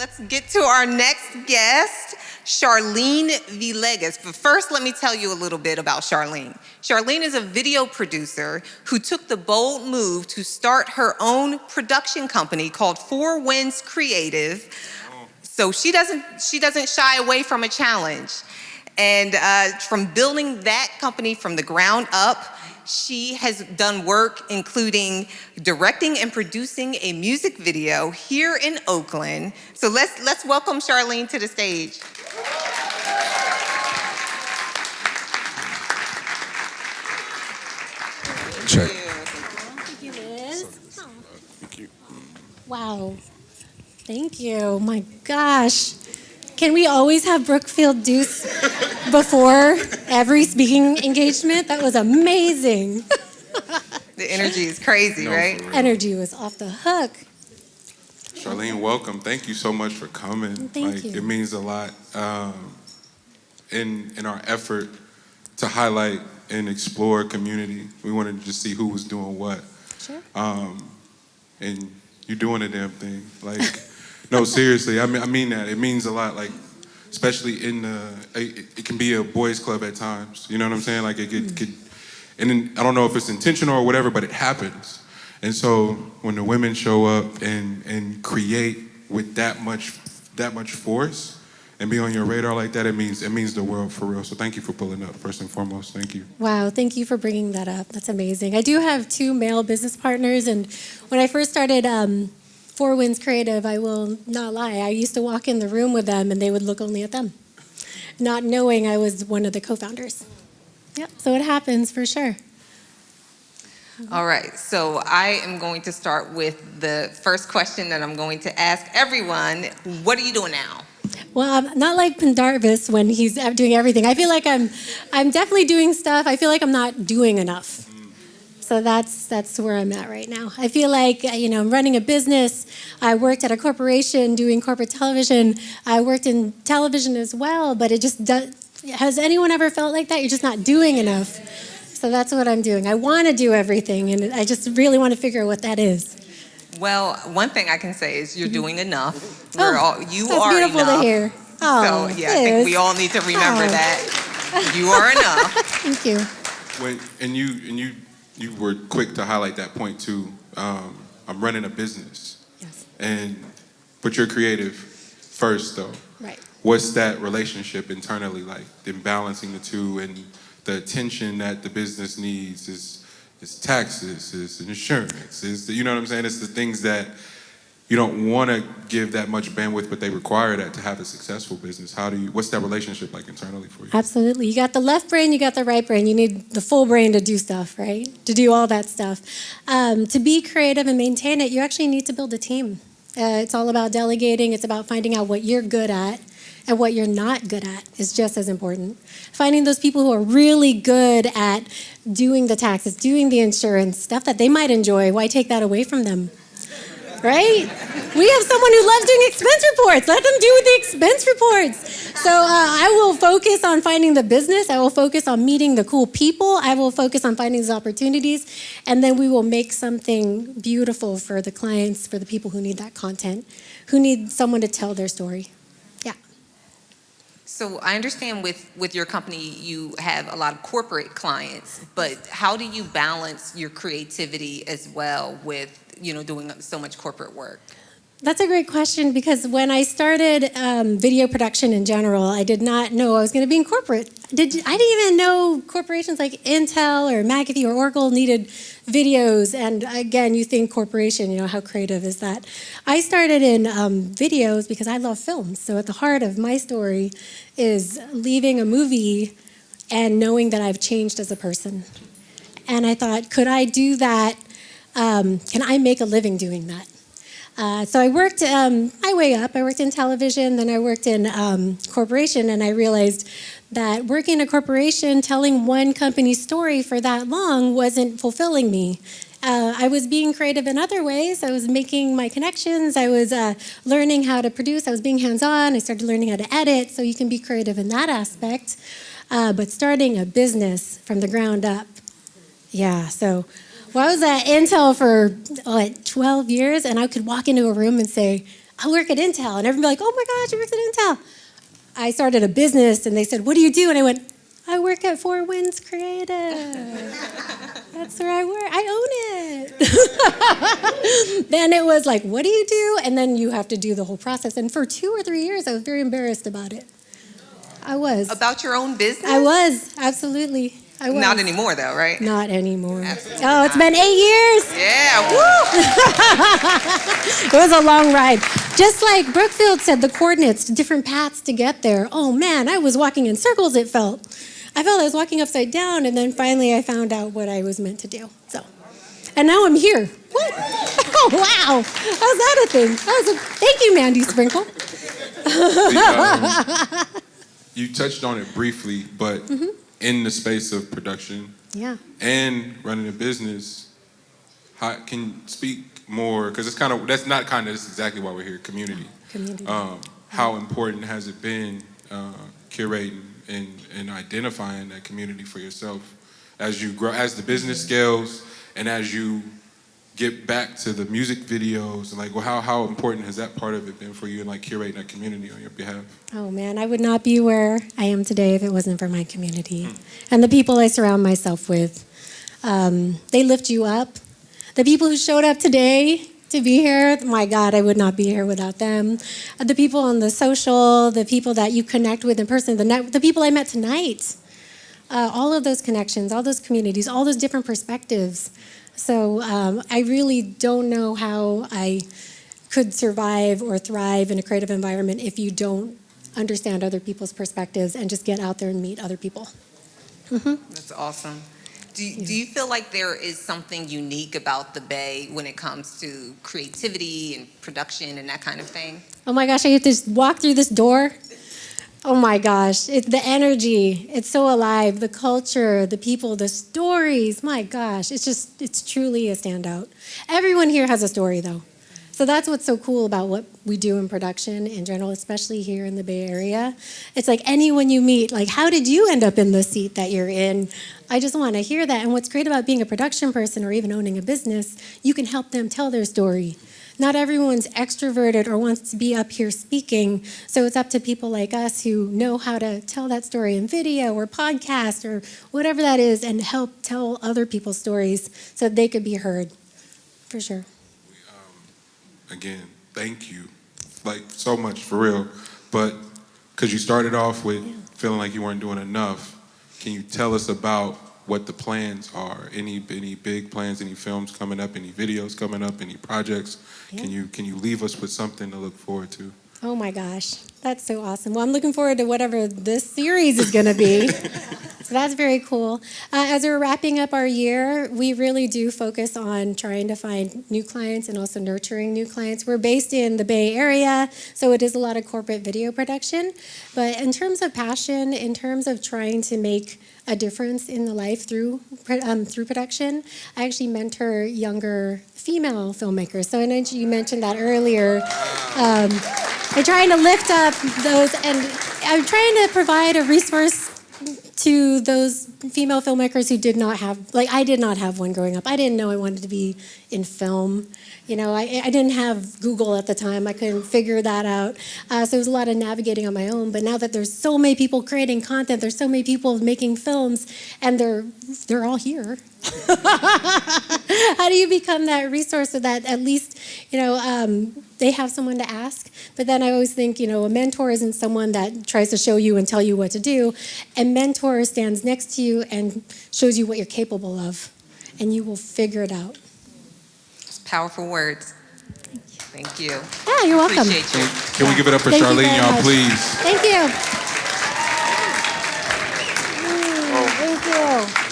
let's get to our next guest, Charlyn Villegas. But first, let me tell you a little bit about Charlyn. Charlyn is a video producer who took the bold move to start her own production company called Four Winds Creative. So she doesn't shy away from a challenge. And from building that company from the ground up, she has done work including directing and producing a music video here in Oakland. So let's welcome Charlyn to the stage. Check. Thank you, Liz. Thank you. Wow. Thank you. My gosh. Can we always have Brookfield Deuce before every speaking engagement? That was amazing. The energy is crazy, right? Energy was off the hook. Charlyn, welcome. Thank you so much for coming. Thank you. It means a lot in our effort to highlight and explore community. We wanted to just see who was doing what. Sure. And you're doing a damn thing. No, seriously, I mean that. It means a lot, especially it can be a boys' club at times. You know what I'm saying? It could, and then, I don't know if it's intentional or whatever, but it happens. And so when the women show up and create with that much force and be on your radar like that, it means the world for real. So thank you for pulling up, first and foremost. Thank you. Wow, thank you for bringing that up. That's amazing. I do have 2 male business partners, and when I first started Four Winds Creative, I will not lie, I used to walk in the room with them and they would look only at them, not knowing I was one of the co-founders. Yep, so it happens for sure. All right, so I am going to start with the first question that I'm going to ask everyone. What are you doing now? Well, I'm not like Pendarvis when he's doing everything. I feel like I'm definitely doing stuff. I feel like I'm not doing enough. So that's where I'm at right now. I feel like, I'm running a business. I worked at a corporation doing corporate television. I worked in television as well, but it just has anyone ever felt like that? You're just not doing enough. So that's what I'm doing. I want to do everything, and I just really want to figure out what that is. Well, one thing I can say is you're doing enough. You That's are beautiful enough. to hear. Oh, So, I think we all need to remember that. You are enough. Thank you. You were quick to highlight that point too. I'm running a business. Yes. But you're creative first though. Right. What's that relationship internally like? In balancing the two and the attention that the business needs is taxes, is insurance, you know what I'm saying? It's the things that you don't want to give that much bandwidth, but they require that to have a successful business. What's that relationship like internally for you? Absolutely. You got the left brain, you got the right brain. You need the full brain to do stuff, right? To do all that stuff. To be creative and maintain it, you actually need to build a team. It's all about delegating. It's about finding out what you're good at, and what you're not good at is just as important. Finding those people who are really good at doing the taxes, doing the insurance, stuff that they might enjoy. Why take that away from them? Right? We have someone who loves doing expense reports. Let them do the expense reports. So I will focus on finding the business. I will focus on meeting the cool people. I will focus on finding these opportunities. And then we will make something beautiful for the clients, for the people who need that content, who need someone to tell their story. Yeah. So I understand with your company, you have a lot of corporate clients, but how do you balance your creativity as well with doing so much corporate work? That's a great question, because when I started video production in general, I did not know I was going to be in corporate. I didn't even know corporations like Intel or McAfee or Oracle needed videos. And again, you think corporation, how creative is that? I started in videos because I love films. So at the heart of my story is leaving a movie and knowing that I've changed as a person. And I thought, could I do that? Can I make a living doing that? So I worked my way up. I worked in television, then I worked in corporation, and I realized that working in a corporation, telling one company's story for that long wasn't fulfilling me. I was being creative in other ways. I was making my connections. I was learning how to produce. I was being hands-on. I started learning how to edit, so you can be creative in that aspect. But starting a business from the ground up, so... Well, I was at Intel for 12 years, and I could walk into a room and say, I work at Intel. And everybody like, oh my gosh, you work at Intel. I started a business and they said, what do you do? And I went, I work at Four Winds Creative. That's where I work. I own it. Then it was like, what do you do? And then you have to do the whole process. And for 2 or 3 years, I was very embarrassed about it. I was. About your own business? I was, absolutely. I was. Not anymore, though, right? Not anymore. Absolutely oh, it's not. been 8 years. Yeah, woo! It was a long ride. Just like Brookfield said, the coordinates, different paths to get there. Oh man, I was walking in circles, it felt. I felt I was walking upside down, and then finally I found out what I was meant to do. So, and now I'm here. What? Oh, wow. How's that a thing? Thank you, Mandy Sprinkle. You touched on it briefly, but in the space of production and running a business, how can you speak more? Because it's that's exactly why we're here, community. How important has it been curating and identifying that community for yourself as you grow, as the business scales, and as you get back to the music videos, and like, well, how important has that part of it been for you, and like curating that community on your behalf? Oh man, I would not be where I am today if it wasn't for my community and the people I surround myself with. They lift you up. The people who showed up today to be here, my God, I would not be here without them. The people on the social, the people that you connect with in person, the people I met tonight, all of those connections, all those communities, all those different perspectives. So I really don't know how I could survive or thrive in a creative environment if you don't understand other people's perspectives and just get out there and meet other people. That's awesome. Do you feel like there is something unique about the Bay when it comes to creativity and production and that kind of thing? Oh my gosh, I get to just walk through this door. Oh my gosh, the energy, it's so alive, the culture, the people, the stories, my gosh, it's truly a standout. Everyone here has a story though. So that's what's so cool about what we do in production in general, especially here in the Bay Area. It's like anyone you meet, like, how did you end up in the seat that you're in? I just want to hear that. And what's great about being a production person or even owning a business, you can help them tell their story. Not everyone's extroverted or wants to be up here speaking, so it's up to people like us who know how to tell that story in video or podcast or whatever that is and help tell other people's stories so they could be heard, for sure. Again, thank you, like so much for real. But because you started off with feeling like you weren't doing enough, can you tell us about what the plans are? Any big plans? Any films coming up? Any videos coming up? Any projects? Yeah. Can you leave us with something to look forward to? Oh my gosh, that's so awesome. Well, I'm looking forward to whatever this series is going to be. So that's very cool. As we're wrapping up our year, we really do focus on trying to find new clients and also nurturing new clients. We're based in the Bay Area, so it is a lot of corporate video production. But in terms of passion, in terms of trying to make a difference in the life through production, I actually mentor younger female filmmakers. So I know you mentioned that earlier. I'm trying to lift up those, and I'm trying to provide a resource to those female filmmakers who did not have, like I did not have one growing up. I didn't know I wanted to be in film. You know, I didn't have Google at the time. I couldn't figure that out. So it was a lot of navigating on my own. But now that there's so many people creating content, there's so many people making films, and they're all here. How do you become that resource so that at least, you know, they have someone to ask? But then I always think, you know, a mentor isn't someone that tries to show you and tell you what to do. A mentor stands next to you and shows you what you're capable of, and you will figure it out. Powerful words. Thank you. Yeah, you're welcome. Appreciate you. Can we give it up for Thank Charlyn, y'all, much. please? Thank you. Thank you.